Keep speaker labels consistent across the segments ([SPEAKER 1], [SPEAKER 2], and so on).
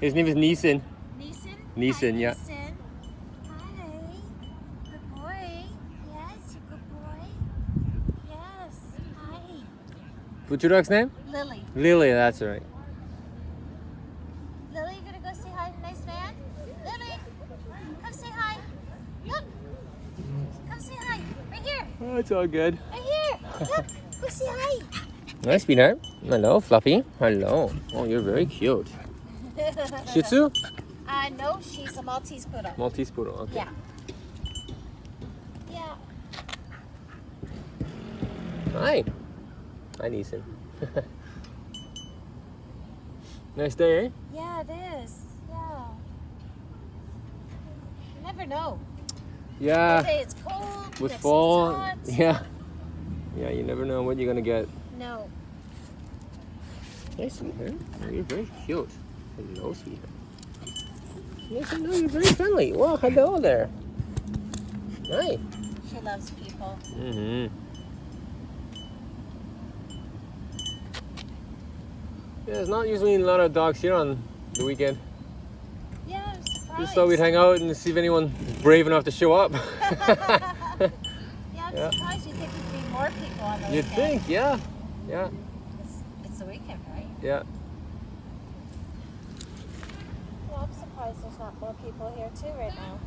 [SPEAKER 1] His name is Neeson.
[SPEAKER 2] Neeson?
[SPEAKER 1] Neeson,
[SPEAKER 2] Hi,
[SPEAKER 1] yeah.
[SPEAKER 2] Neeson. Hi. Good boy. Yes, you're a good boy. Yes. Hi.
[SPEAKER 1] What's your dog's name?
[SPEAKER 2] Lily.
[SPEAKER 1] Lily, that's right.
[SPEAKER 2] Lily, you gonna go say hi to the nice man? Lily, come say hi. Look. Come say hi. Right here.
[SPEAKER 1] Oh, it's all good.
[SPEAKER 2] Right here. Look. Go say hi.
[SPEAKER 1] Nice, sweetheart. Hello, Fluffy. Hello. Oh, you're very cute. Shih Tzu?
[SPEAKER 2] No, she's a Maltese poodle.
[SPEAKER 1] Maltese poodle. Okay.
[SPEAKER 2] Yeah. Yeah.
[SPEAKER 1] Hi. Hi, Neeson. Nice day, eh?
[SPEAKER 2] Yeah, it is. Yeah. You never know.
[SPEAKER 1] Yeah.
[SPEAKER 2] One day it's cold.
[SPEAKER 1] With
[SPEAKER 2] next
[SPEAKER 1] fall.
[SPEAKER 2] day it's hot.
[SPEAKER 1] Yeah. Yeah, you never know what you're gonna get.
[SPEAKER 2] No.
[SPEAKER 1] Hey, sweetheart. Oh, you're very cute. Hello, sweetheart. Yes, I know you're very friendly. Well, hello there. Hi.
[SPEAKER 2] She loves people.
[SPEAKER 1] Mm-hmm. Yeah, there's not usually a lot of dogs here on the weekend.
[SPEAKER 2] Yeah, I'm surprised.
[SPEAKER 1] Just thought we'd hang out and see if anyone's brave enough to show up.
[SPEAKER 2] Yeah, I'm
[SPEAKER 1] Yeah.
[SPEAKER 2] surprised. You'd think there'd be more people on the
[SPEAKER 1] You'd
[SPEAKER 2] weekend.
[SPEAKER 1] think, yeah. Yeah,
[SPEAKER 2] It's the weekend, right?
[SPEAKER 1] yeah.
[SPEAKER 2] Yeah, I'm surprised there's not more people here too right now.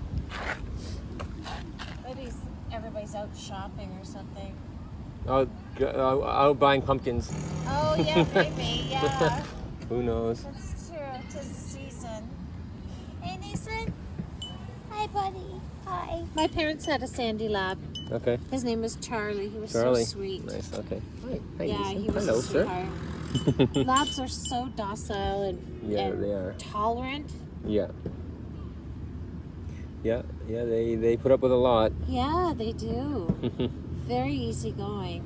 [SPEAKER 2] Maybe everybody's out shopping or something.
[SPEAKER 1] Out buying pumpkins.
[SPEAKER 2] Oh yeah, maybe. Yeah,
[SPEAKER 1] Who knows?
[SPEAKER 2] that's true. 'Tis the season. Hey, Neeson. Hi, buddy. Hi. My parents had a Sandy Lab.
[SPEAKER 1] Okay.
[SPEAKER 2] His name was Charlie. He was
[SPEAKER 1] Charlie.
[SPEAKER 2] so sweet.
[SPEAKER 1] Nice, okay. Hi. Hi,
[SPEAKER 2] Yeah,
[SPEAKER 1] Neeson.
[SPEAKER 2] he was
[SPEAKER 1] Hello,
[SPEAKER 2] a
[SPEAKER 1] sir.
[SPEAKER 2] sweetheart. Labs are so docile and,
[SPEAKER 1] Yeah,
[SPEAKER 2] and
[SPEAKER 1] they are.
[SPEAKER 2] tolerant.
[SPEAKER 1] Yeah. Yeah, they put up with a lot.
[SPEAKER 2] Yeah, they do. Very easygoing.